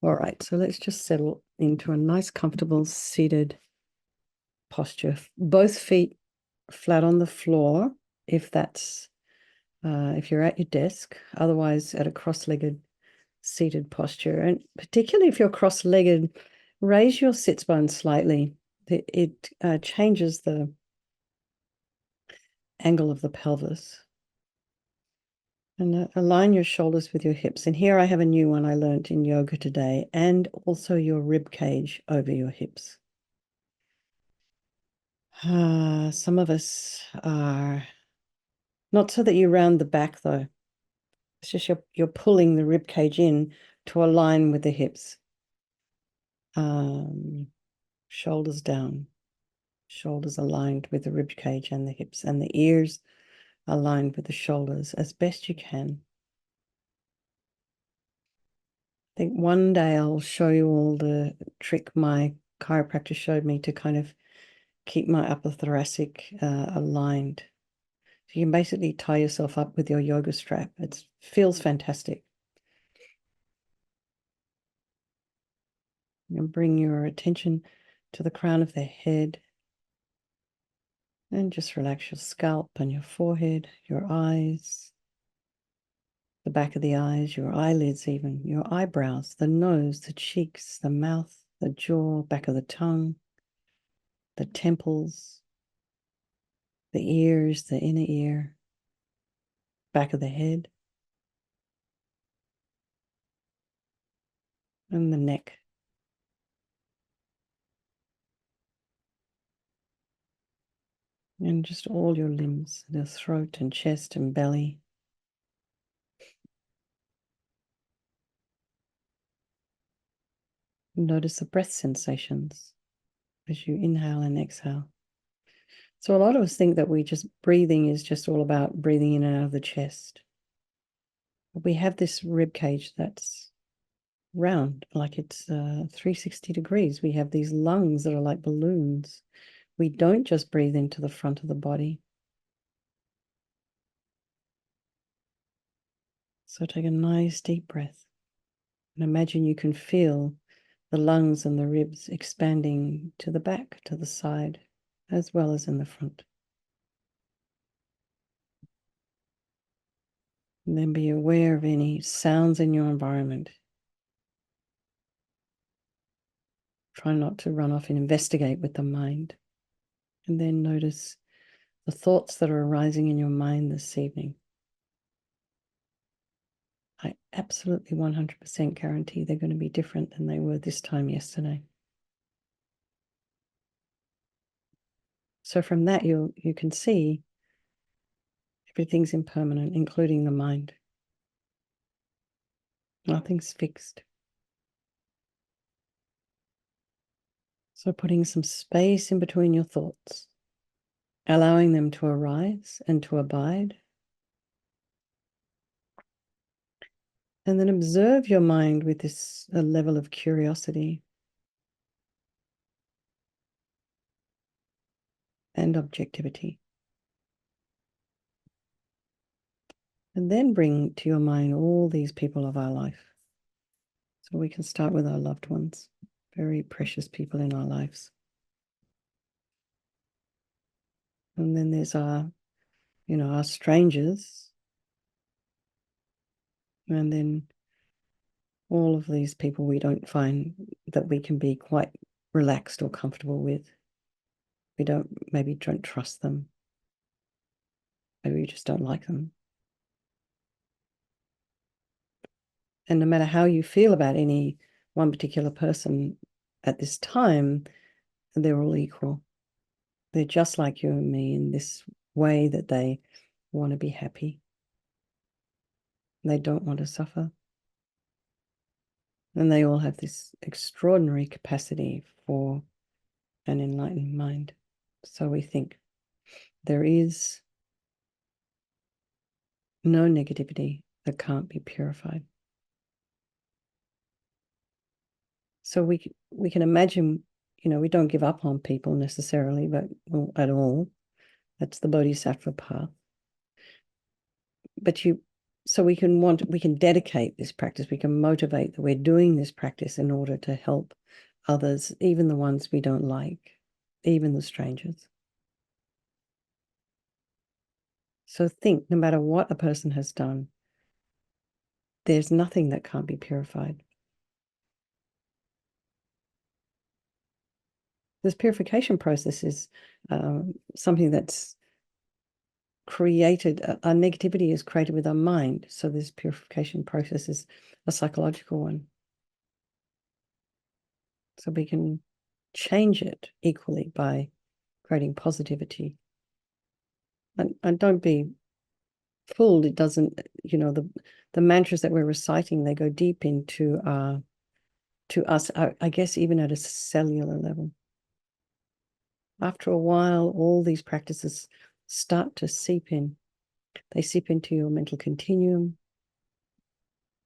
All right, so let's just settle into a nice, comfortable seated posture. Both feet flat on the floor, if that's if you're at your desk, otherwise at a cross-legged seated posture. And particularly if you're cross-legged, raise your sits bones slightly. It changes the angle of the pelvis. And align your shoulders with your hips. And here I have a new one I learned in yoga today, and also your rib cage over your hips. Some of us are not so that you round the back though. It's just you're pulling the rib cage in to align with the hips. Shoulders down, shoulders aligned with the rib cage and the hips, and the ears aligned with the shoulders as best you can. I think one day I'll show you all the trick my chiropractor showed me to kind of keep my upper thoracic aligned. So you can basically tie yourself up with your yoga strap. It feels fantastic. And bring your attention to the crown of the head. And just relax your scalp and your forehead, your eyes, the back of the eyes, your eyelids even, your eyebrows, the nose, the cheeks, the mouth, the jaw, back of the tongue, the temples, the ears, the inner ear, back of the head, and the neck. And just all your limbs, the throat and chest and belly. Notice the breath sensations as you inhale and exhale. So a lot of us think that breathing is just all about breathing in and out of the chest. But we have this rib cage that's round, like it's 360 degrees. We have these lungs that are like balloons. We don't just breathe into the front of the body. So take a nice deep breath and imagine you can feel the lungs and the ribs expanding to the back, to the side, as well as in the front. And then be aware of any sounds in your environment. Try not to run off and investigate with the mind. And then notice the thoughts that are arising in your mind this evening. I absolutely 100% guarantee they're going to be different than they were this time yesterday. So from that, you can see everything's impermanent, including the mind. Nothing's fixed. So putting some space in between your thoughts, allowing them to arise and to abide. And then observe your mind with this level of curiosity and objectivity. And then bring to your mind all these people of our life. So we can start with our loved ones, very precious people in our lives. And then there's our strangers. And then all of these people we don't find that we can be quite relaxed or comfortable with. Maybe don't trust them. Maybe we just don't like them. And no matter how you feel about any one particular person at this time, they're all equal. They're just like you and me in this way that they want to be happy. They don't want to suffer. And they all have this extraordinary capacity for an enlightened mind. So we think there is no negativity that can't be purified. So we can imagine, we don't give up on people necessarily, but at all. That's the Bodhisattva path. But you So we can dedicate this practice, we can motivate that we're doing this practice in order to help others, even the ones we don't like, even the strangers. So think, no matter what a person has done, there's nothing that can't be purified. This purification process is something that's created, our negativity is created with our mind. So this purification process is a psychological one. So we can change it equally by creating positivity. And don't be fooled. It doesn't, the mantras that we're reciting, they go deep into to us, I guess, even at a cellular level. After a while, all these practices start to seep in. They seep into your mental continuum.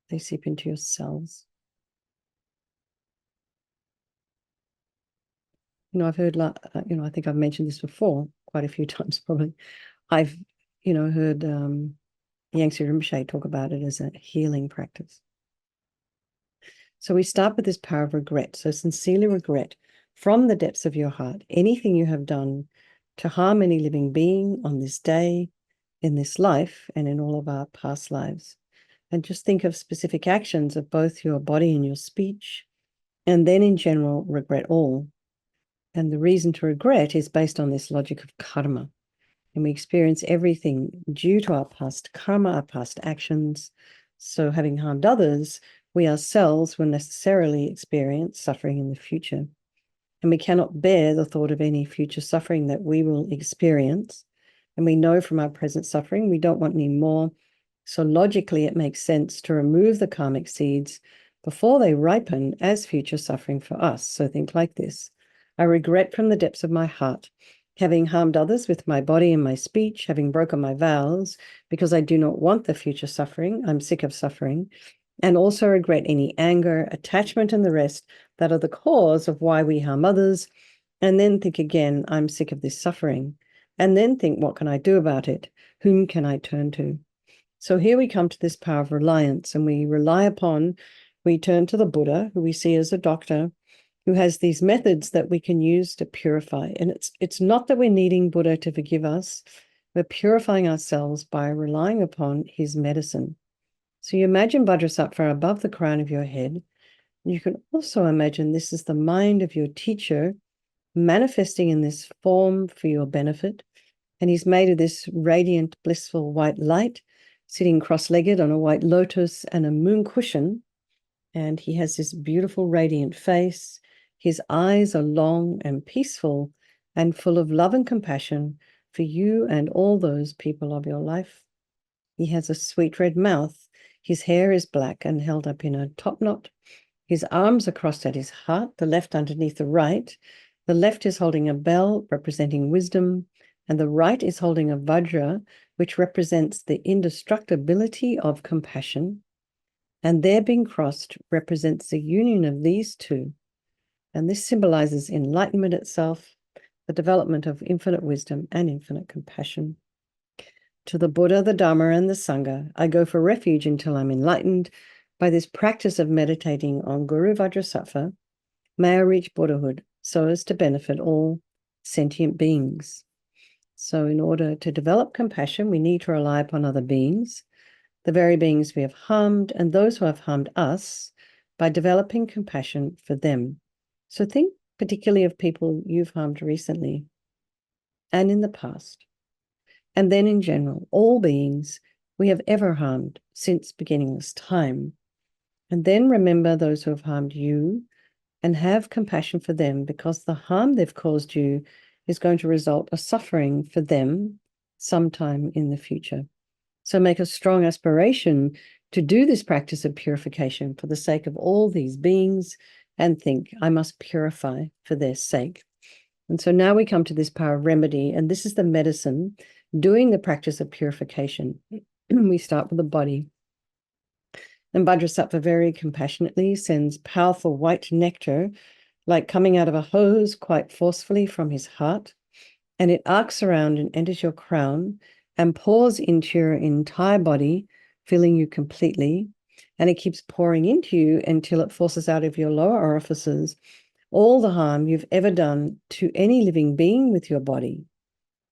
They seep into your cells. I've heard, I think I've mentioned this before quite a few times, probably. I've, heard Yangtze Rinpoche talk about it as a healing practice. So we start with this power of regret. So sincerely regret from the depths of your heart anything you have done to harm any living being on this day, in this life, and in all of our past lives. And just think of specific actions of both your body and your speech, and then in general, regret all. And the reason to regret is based on this logic of karma. And we experience everything due to our past karma, our past actions. So having harmed others, we ourselves will necessarily experience suffering in the future. And we cannot bear the thought of any future suffering that we will experience. And we know from our present suffering, we don't want any more. So logically, it makes sense to remove the karmic seeds before they ripen as future suffering for us. So think like this. I regret from the depths of my heart having harmed others with my body and my speech, having broken my vows, because I do not want the future suffering. I'm sick of suffering. And also regret any anger, attachment, and the rest that are the cause of why we harm others. And then think again, I'm sick of this suffering. And then think, what can I do about it? Whom can I turn to? So here we come to this power of reliance, and we turn to the Buddha, who we see as a doctor, who has these methods that we can use to purify. And it's not that we're needing Buddha to forgive us. We're purifying ourselves by relying upon his medicine. So you imagine Vajrasattva above the crown of your head. You can also imagine this is the mind of your teacher manifesting in this form for your benefit. And he's made of this radiant, blissful white light, sitting cross-legged on a white lotus and a moon cushion. And he has this beautiful, radiant face. His eyes are long and peaceful and full of love and compassion for you and all those people of your life. He has a sweet red mouth. His hair is black and held up in a top knot. His arms are crossed at his heart, the left underneath the right. The left is holding a bell representing wisdom, and the right is holding a vajra, which represents the indestructibility of compassion. And their being crossed represents the union of these two. And this symbolizes enlightenment itself, the development of infinite wisdom and infinite compassion. To the Buddha, the Dharma, and the Sangha, I go for refuge until I'm enlightened. By this practice of meditating on Guru Vajrasattva, may I reach Buddhahood so as to benefit all sentient beings. So in order to develop compassion, we need to rely upon other beings, the very beings we have harmed, and those who have harmed us, by developing compassion for them. So think particularly of people you've harmed recently and in the past. And then in general, all beings we have ever harmed since beginningless time. And then remember those who have harmed you and have compassion for them, because the harm they've caused you is going to result a suffering for them sometime in the future. So make a strong aspiration to do this practice of purification for the sake of all these beings, and think, I must purify for their sake. And so now we come to this power of remedy, and this is the medicine doing the practice of purification. We start with the body. And Vajrasattva very compassionately sends powerful white nectar, like coming out of a hose, quite forcefully from his heart. And it arcs around and enters your crown and pours into your entire body, filling you completely, and it keeps pouring into you until it forces out of your lower orifices all the harm you've ever done to any living being with your body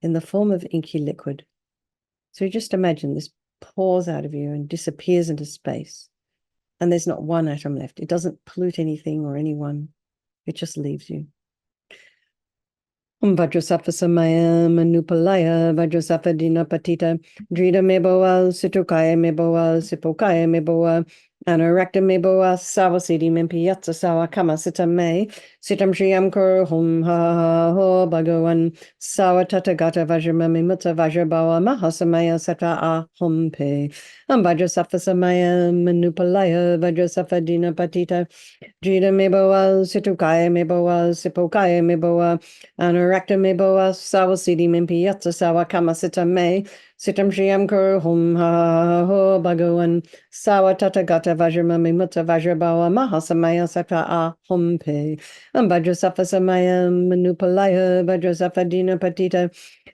in the form of inky liquid. So just imagine this pours out of you and disappears into space, and there's not one atom left. It doesn't pollute anything or anyone. It just leaves you. Vajrasattva samaya manupalaya vajrasattva dina patita drita meboa situkaya meboa sipokaya meboa anarakta meboa savasidi mempiyatsa sawa kama sita me sitam shriyam kur hum ha ho bhagavan sawa tatagata vajramami mutta vajrabawa mahasamaya sata a hum pe vajrasattva samaya manupalaya vajrasattva dina patita Jita meboa, situkaya meboa, sipokaya meboa, anarakta meboa, sawasidi mimpi yatsa sawa kamasita me, sitam shriyam kur hum ha ho bhagavan, sawa tatagata vajramami mutta vajrabawa mahasamaya sata a hum pe, vajrasattva samaya manupalaya, vajrasattva dina patita,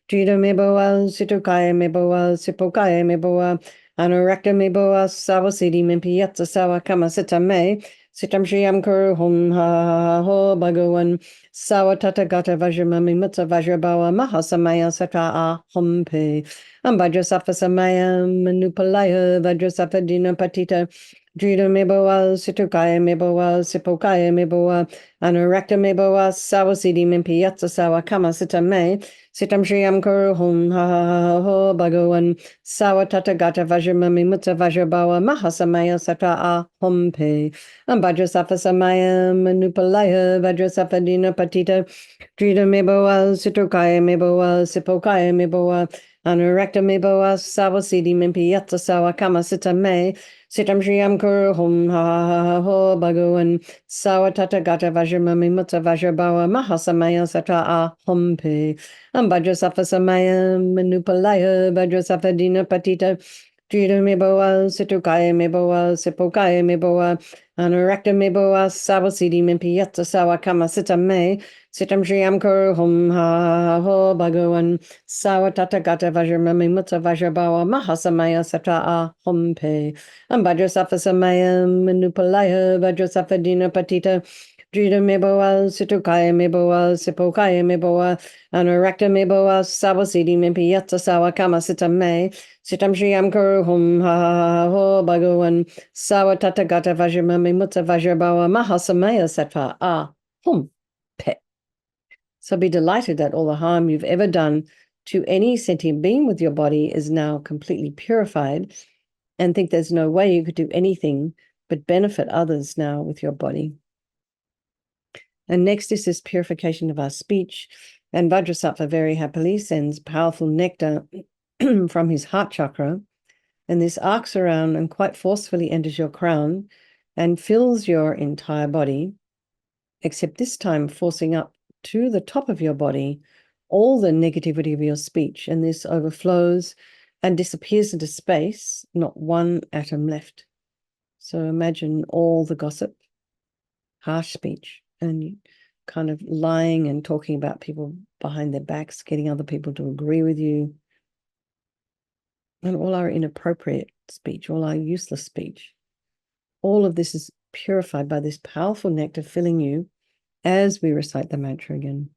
jita meboa, situkaya meboa, sipokaya meboa, anarakta meboa, sawasidi mimpi yatsa sawa kamasita me, Sitam Shriyam Kuru Hum Ha Ho Bhagavan Sawa Tatagata Vajramami Mutta Vajrabawa Mahasamaya Sata A Hum Pe Vajrasattva Samaya Manupalaya Vajrasattva Dina Patita Drita Meboa Situkaya Meboa Sipokaya Meboa Anurakta Meboa Sawasidi Mimpi Yatsa Sawa Kama Sita Me Sitam Shriyam Kuru Hum Ha Ho Bhagavan Sawa Tatagata Vajramami Mutta Vajrabawa Mahasamaya Sata A Hum Pe Vajrasattva samaya manupalaya vajrasattva dina patita drita meboa situkaya meboa sipokaya meboa anurakta meboa sawasidi mimpi yatsa sawa kama sita me sitam shriyam kuru hum ha ho bhagavan sawa tatagata vajramami mutta vajrabawa mahasamaya sata a hum pe vajrasattva samaya manupalaya vajrasattva dina patita drita meboa situkaya meboa sipokaya meboa Anurakta meboa sawasidi mimpi yatsa sawa kama sita me sitam shriyam kuru hum ha ho bhagavan sawa tatagata vajramami mutta vajrabawa mahasamaya sata a hum pe vajrasattva samaya manupalaya vajrasattva dina patita drita meboa situkaya meboa sipokaya meboa anurakta meboa sawasidi mimpi yatsa sawa kama sita me sitam shriyam kuru hum ha ho bhagavan sawa tatagata vajramami mutta vajrabawa mahasamaya sattva a hum pe. So be delighted that all the harm you've ever done to any sentient being with your body is now completely purified, and think there's no way you could do anything but benefit others now with your body. And next is this purification of our speech. And Vajrasattva very happily sends powerful nectar from his heart chakra, and this arcs around and quite forcefully enters your crown and fills your entire body, except this time forcing up to the top of your body all the negativity of your speech, and this overflows and disappears into space, not one atom left. So imagine all the gossip, harsh speech, and kind of lying and talking about people behind their backs, getting other people to agree with you, and all our inappropriate speech, all our useless speech. All of this is purified by this powerful nectar filling you as we recite the mantra again.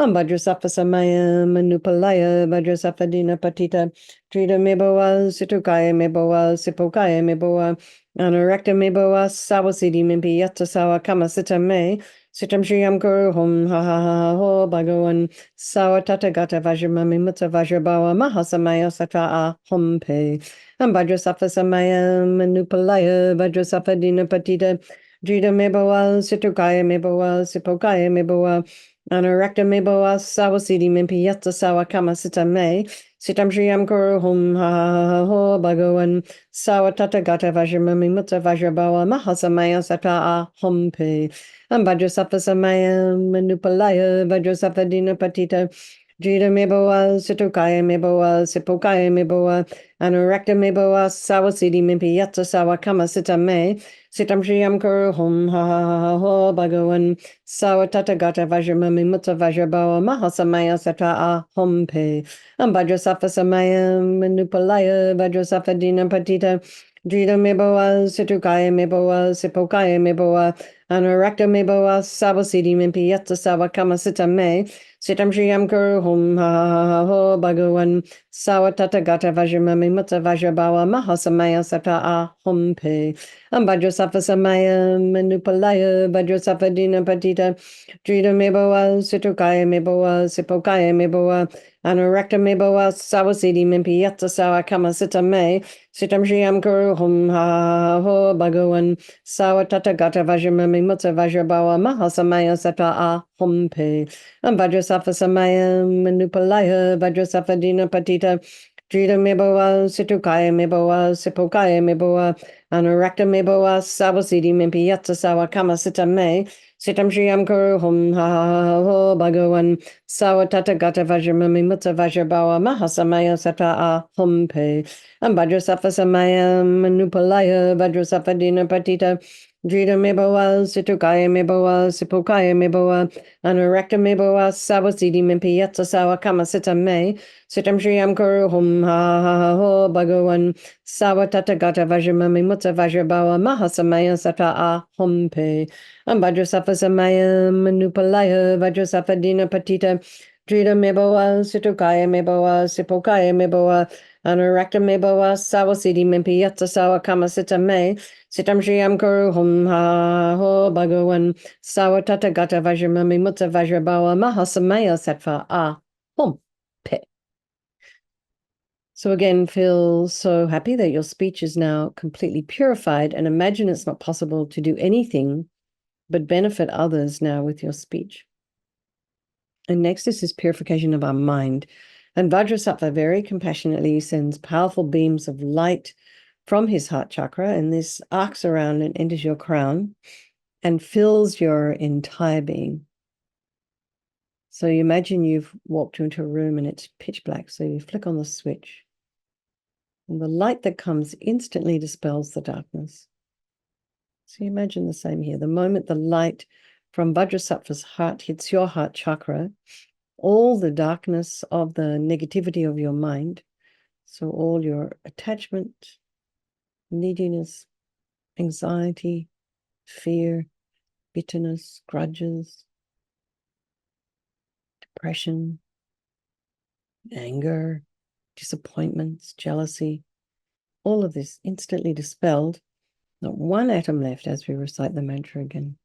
Vajrasattva samaya manupalaya vajrasattva dina patita drita meboa situkaya meboa sipokaya meboa anurakta meboa sawasidi mimpi yatsa sawa kama sita me sitam shriyam kuru hum ha ho bhagavan sawa tatagata vajramami mutta vajrabawa mahasamaya sata a hum pe vajrasattva samaya manupalaya vajrasattva dina patita drita meboa situkaya meboa sipokaya meboa Anurakta meboa sawasidi mimpi yatsa sawa kama sita me sitam shriyam kuru hum ha ho bhagavan sawa tatagata vajramami mutta vajrabawa mahasamaya sata a hum pe vajrasattva samaya manupalaya vajrasattva dina patita Jita Miboa, Situkaya Miboa, Sipokaya Miboa, Anorekta Miboa, Sawasidi Mimpi Yatsa Sawakama Sita Me, Sitam Shriam Kuru Hum Ha Ha Ha Ha Ho Bhagawan, Sawatata Gata Vajramami Mutta Vajrabawa Mahasamaya Sata A Hum Pe, Ambadrasafa Samaya Manupalaya, Vajrasafa Dina Patita, Jita Miboa, Situkaya Miboa, Sipokaya Miboa, Anorekta Miboa, Sawasidi Mimpi Yatsa Sawakama Sita Me, Sitam Shriyam Kuru Hum Ha Ha Ha Ho Bhagawan Sawatata Gata Vajramami Mutta Vajrabawa Mahasamaya Sata A Hum Pe Ambajrasafa Samaya Manupalaya Vajrasafa Dina Patita Drita Meboa Situkaya Meboa Sipokaya Meboa Anorekta Meboa Sawasidi Mimpi Yatsa Sawa Kama Sita Me Sitam Shriyam Kuru Hum Ha Ha Ha Ho Bhagawan Sawatata Gata Vajramami Mutta Vajrabawa Mahasamaya Sata A Hum Pe Vajrasafa Samaya Manupalaya Vajrasafa Dina Patita Drita Meboa Situkaya Meboa Sipokaya Meboa Anorekta Meboa Sawasidi Mimpi Yatsa Sawa Kama Sita Me Sitam Shriyam Kuru Hum Ha Ha Ha Ho Bhagawan Sawatata Gata Vajramami Mutta Vajrabawa Mahasamaya Sata A Hum Pe Vajrasafa Samaya Manupalaya Vajrasafa Dina Patita Drita Meboa Situkaya Meboa Sipokaya Meboa Anorekta Meboa Sawasidi Mimpi Yatsa Sawa Kama Sita Me Sitam Shriyam Kuru Hum Ha Ha Ha Ho Bhagawan Sawatata Gata Vajramami Mutta Vajrabawa Mahasamaya Sata A Hum Pe Vajrasafa Samaya Manupalaya Vajrasafa Dina Patita Drita Meboa Situkaya Meboa Sipokaya Meboa Anorekta Meboa Sawasidi Mimpi Yatsa Sawa Kama Sita Me Sitam Shriyam Kuru Hum Ha Ho Bhagawan Sawatata Gata Vajramami Mutta Vajrabawa Mahasamaya Sattva A Hum Pe. So again, feel so happy that your speech is now completely purified, and imagine it's not possible to do anything but benefit others now with your speech. And next is this purification of our mind. And Vajrasattva very compassionately sends powerful beams of light from his heart chakra, and this arcs around and enters your crown and fills your entire being. So you imagine you've walked into a room and it's pitch black, so you flick on the switch. And the light that comes instantly dispels the darkness. So you imagine the same here. The moment the light from Vajrasattva's heart hits your heart chakra, all the darkness of the negativity of your mind, so all your attachment, neediness, anxiety, fear, bitterness, grudges, depression, anger, disappointments, jealousy, all of this instantly dispelled. Not one atom left as we recite the mantra again.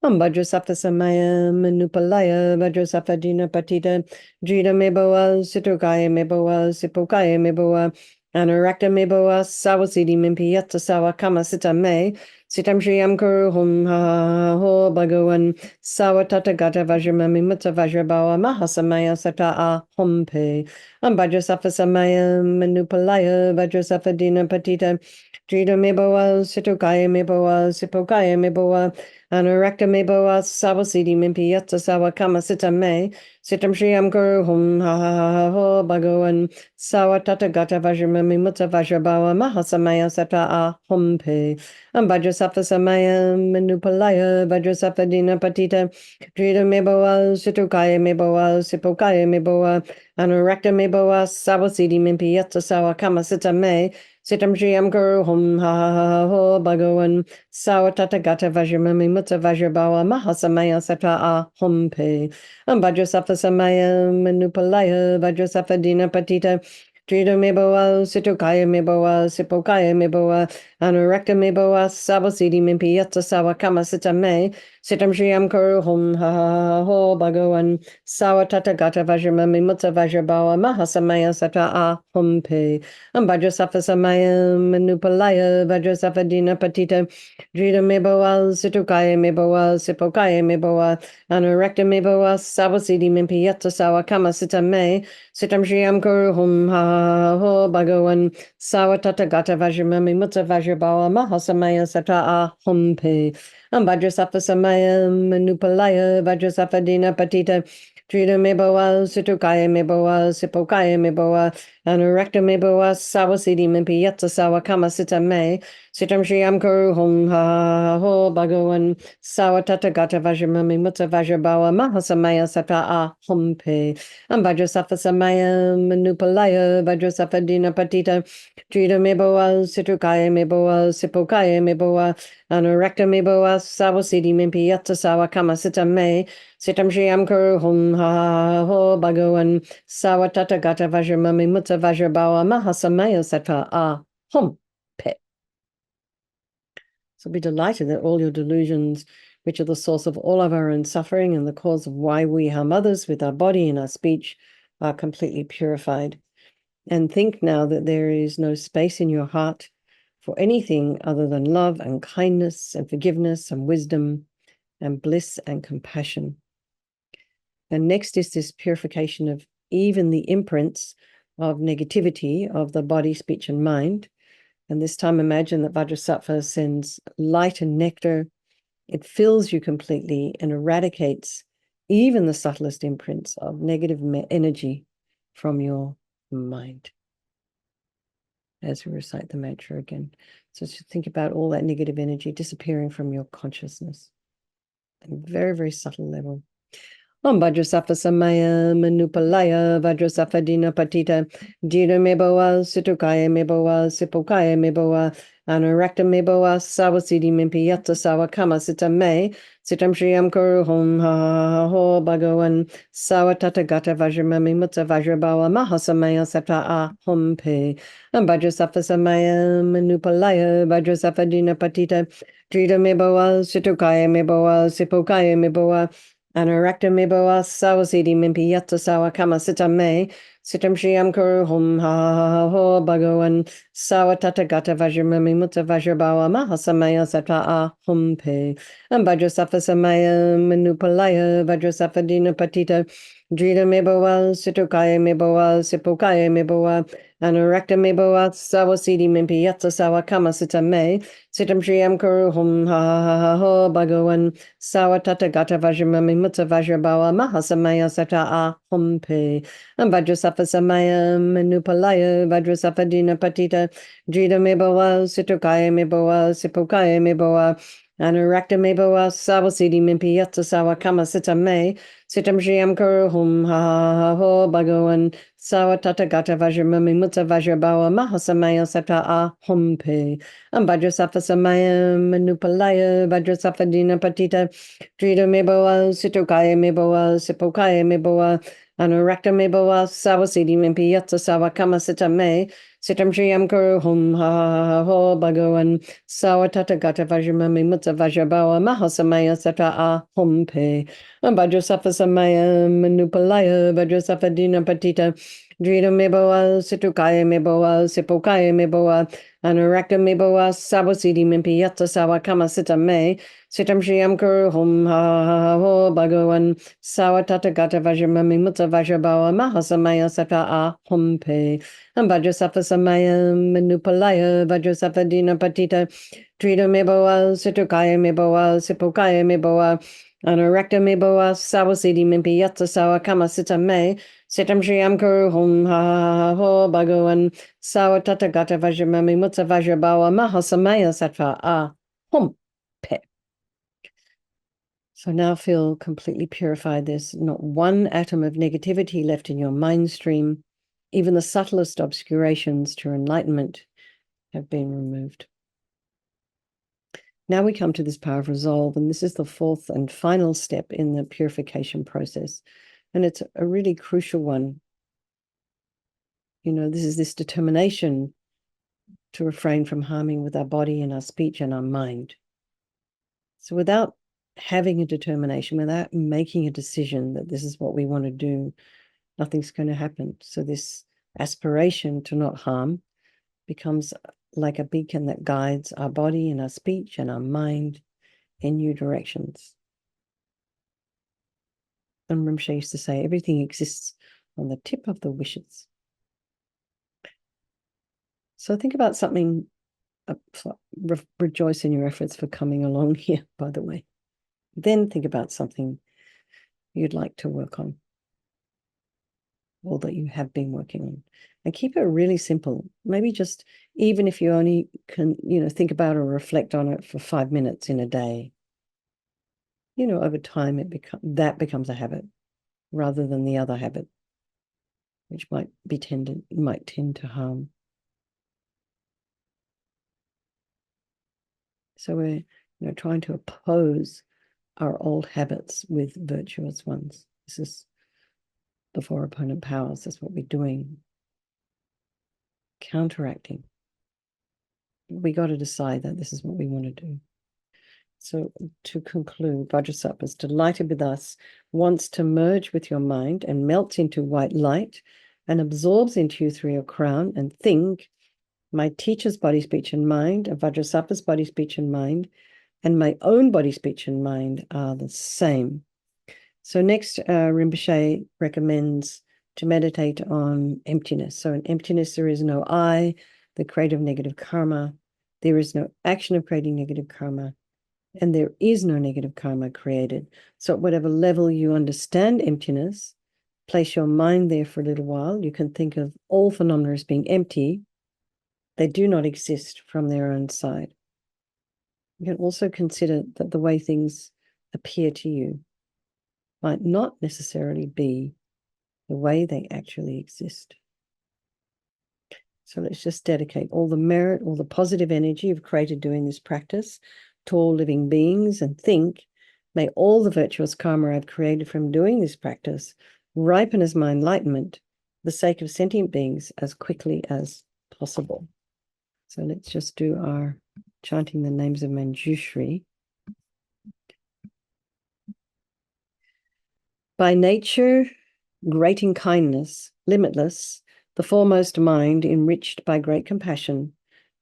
Vajrasattva Samaya Manupalaya Vajrasattva Dina Patita Drita Meboa Situkaya Meboa Sipokaya Meboa Anorekta Meboa Sawasidi Mimpi Yatsa Sawa Kama Sita Me Sitam Shriyam Kuru Hum Ha Ha Ho Bhagawan Sawatata Gata Vajramami Mutta Vajrabawa Mahasamaya Sata A Hum Pe Vajrasattva Samaya Manupalaya Vajrasattva Dina Patita Drita Meboa Situkaya Meboa Sipokaya Meboa Anorekta Meboa Sawasidi Mimpi Yatsa Sawa Kama Sita Me Sitam Shriyam Kuru Hum Ha Ha Ha Ho Bhagawan Sawatata Gata Vajramami Mutta Vajrabawa Mahasamaya Sata A Hum Pe Vajrasattva Samaya Manupalaya Vajrasattva Dina Patita Drita Meboa Situkaya Meboa Sipokaya Meboa Anorekta Meboa Sawasidi Mimpi Yatsa Sawa Kama Sita Me Sitam Shriyam Kuru Hum Ha Ha Ha Ho Bhagawan Sawatata Gata Vajramami Mutta Vajrabawa Mahasamaya Sata A Hum Pe Vajrasattva Samaya Manupalaya Vajrasattva Dina Patita Drita Meboa Situkaya Meboa Sipokaya Meboa Anorekta Meboa Sawasidi Mimpi Yatsa Sawa Kama Sita Me Sitam Shriyam Kuru Hum Ha Ha Ha Ho Bhagawan Sawatata Gata Vajramami Mutta Vajrabawa Mahasamaya Sata A Hum Pe Vajrasattva Samaya Manupalaya Vajrasattva Dina Patita Drita Meboa Situkaya Meboa Sipokaya Meboa Anorekta Meboa Sawasidi Mimpi Yatsa Sawa Kama Sita Me Sitam Shriyam Kuru Hum Ha Ha Ho Bhagawan Sawatata Gata Vajramami Mutta Vajrabawa Mahasamaya Sata A Hum Pe Vajrasattva Samaya Manupalaya Vajrasattva Dina Patita Trita Meboa Situkaya Meboa Sipokaya Meboa Anurakta Meboa Sawasidi Mimpi Yatsa Sawakama Sita Me Sitam Shriyam Kuru Hum Ha Ho Bhagavan Sawatata Gata Vajramami Mutta Vajrabawa Mahasamaya Sata A Humpe Vajrasattva Samaya Manupalaya Vajrasattva Dina Patita Trita Meboa Situkaya Meboa Sipokaya Meboa Anurakta Meboa Sawasidi Mimpi Yatsa Sawakama Sita Me Sitam Shriyam Kuru Hum Ha Ho Bhagavan Sawatata Gata Vajramami Mutta Vajrabawa Mahasamaya Sata A Hum Pe. So be delighted that all your delusions, which are the source of all of our own suffering and the cause of why we harm others with our body and our speech, are completely purified. And think now that there is no space in your heart for anything other than love and kindness and forgiveness and wisdom and bliss and compassion. And next is this purification of even the imprints of negativity of the body, speech, and mind. And this time imagine that Vajrasattva sends light and nectar. It fills you completely and eradicates even the subtlest imprints of negative energy from your mind. As we recite the mantra again. So just think about all that negative energy disappearing from your consciousness at a very, very subtle level. Vajrasattva Samaya Manupalaya Vajrasattva Dina Patita Jira Meboa Situkaya Meboa Sipokaya Meboa Anurakta Meboa Sawasidi Mimpi Yatsa Sawakama Sita Me Sitam Shriyam Kuru Hum Ha Ho Bhagavan Sawatata Gata Vajramami Mutta Vajrabawa Mahasamaya Sata A Hum Pe Vajrasattva Samaya Manupalaya Vajrasattva Dina Patita Jira Meboa Situkaya Meboa Sipokaya Meboa Anurakta Meboa Sawasidi Mimpi Yatsa Sawakama Sita Me Sitam Shriyam Kuru Hum Ha Ho Bhagavan Sawatata Gata Vajramami Mutta Vajrabawa Mahasamaya Sata A Hum Pe Vajrasattva Samaya Manupalaya Vajrasattva Dina Patita Drita Meboa Situkaya Meboa Sipokaya Meboa Anurakta Meboa Sawasidi Mimpi Yatsa Sawakama Sita Me Sitam Shriyam Kuru Hum Ha Ho Bhagavan Sawatata Gata Vajramami Mutta Vajrabawa Mahasamaya Sata A Hum Pe Vajrasattva Samaya Manupalaya Vajrasattva Dina Patita Drita Meboa Situkaya Meboa Sipokaya Meboa Anurakta Meboa Sawasidi Mimpi Yatsa Sawakama Sita Me Sitam Shriyam Kuru Hum Ha Ho Bhagavan Sawatata Gata Vajramami Mutta Vajrabawa Mahasamaya Sata A Hum Pe Vajrasattva Samaya Manupalaya Vajrasattva Dina Patita Drita Meboa Situkaya Meboa Sipokaya Meboa Anurakta Meboa Sawasidi Mimpi Yatsa Sawakama Sita Me Sitam Shriyam Kuru Hum Ha Ho Bhagavan Sawatata Gata Vajramami Mutta Vajrabawa Mahasamaya Sata A Hum Pe Vajrasattva Samaya Manupalaya Vajrasattva Dina Patita Drita Meboa Situkaya Meboa Sipokaya Meboa Anurakta Meboa Sawasidi Mimpi Yatsa Sawakama Sita Me Sitam Shriyam Kuru Hum Ha Ho Bhagavan Sawatata Gata Vajramami Mutta Vajrabawa Mahasamaya Sata A Hum Pe Vajrasattva Samaya Manupalaya Vajrasattva Dina Patita Drita Meboa Situkaya Meboa Sipokaya Meboa Anurakta Meboa Sawasidi Mimpi Yatsa Sawakama Sita Me Sitam Shriyam Kuru Hum Ha Ho Bhagavan Sawatata Gata Vajramami Mutta Vajrabawa Mahasamaya Sata A Hum Pe. So now feel completely purified. There's not one atom of negativity left in your mind stream. Even the subtlest obscurations to enlightenment have been removed. Now we come to this power of resolve, and this is the fourth and final step in the purification process. And it's a really crucial one. You know, this is this determination to refrain from harming with our body and our speech and our mind. So without having a determination, without making a decision that this is what we want to do, nothing's going to happen. So this aspiration to not harm becomes like a beacon that guides our body and our speech and our mind in new directions. And Rinpoche used to say, everything exists on the tip of the wishes. So think about something rejoice in your efforts for coming along here, by the way. Then think about something you'd like to work on, or that you have been working on. And keep it really simple. Maybe just, even if you only can, think about or reflect on it for 5 minutes in a day, over time that becomes a habit rather than the other habit, which might tend to harm. So we're trying to oppose our old habits with virtuous ones. This is the 4 opponent powers. That's what we're doing. Counteracting. We got to decide that this is what we want to do. So to conclude, Vajrasattva, delighted with us, wants to merge with your mind and melts into white light and absorbs into you through your crown, and think, my teacher's body, speech, and mind, and Vajrasattva's body, speech, and mind, and my own body, speech, and mind are the same. So next, Rinpoche recommends to meditate on emptiness. So in emptiness, there is no I, the creator of negative karma. There is no action of creating negative karma. And there is no negative karma created. So at whatever level you understand emptiness, place your mind there for a little while. You can think of all phenomena as being empty. They do not exist from their own side. You can also consider that the way things appear to you might not necessarily be the way they actually exist. So let's just dedicate all the merit, all the positive energy you've created doing this practice to all living beings, and think, may all the virtuous karma I've created from doing this practice ripen as my enlightenment for the sake of sentient beings as quickly as possible. So let's just do our chanting the names of Manjushri. By nature, great in kindness, limitless, the foremost mind enriched by great compassion,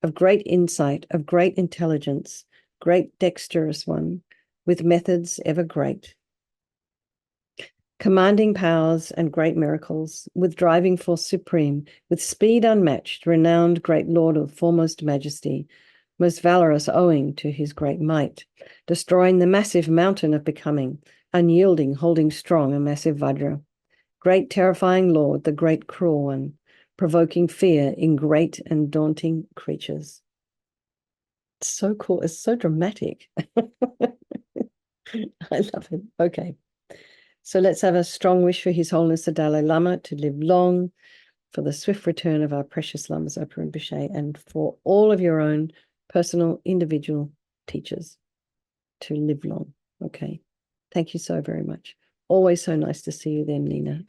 of great insight, of great intelligence, great dexterous one, with methods ever great, commanding powers and great miracles, with driving force supreme, with speed unmatched, renowned great lord of foremost majesty, most valorous owing to his great might, destroying the massive mountain of becoming, unyielding, holding strong a massive Vajra, great terrifying lord, the great cruel one, provoking fear in great and daunting creatures. It's so cool. It's so dramatic. I love it. Okay. So let's have a strong wish for His Holiness the Dalai Lama to live long, for the swift return of our precious Lamas Zopa Rinpoche, and for all of your own personal, individual teachers to live long. Okay. Thank you so very much. Always so nice to see you then, Nina.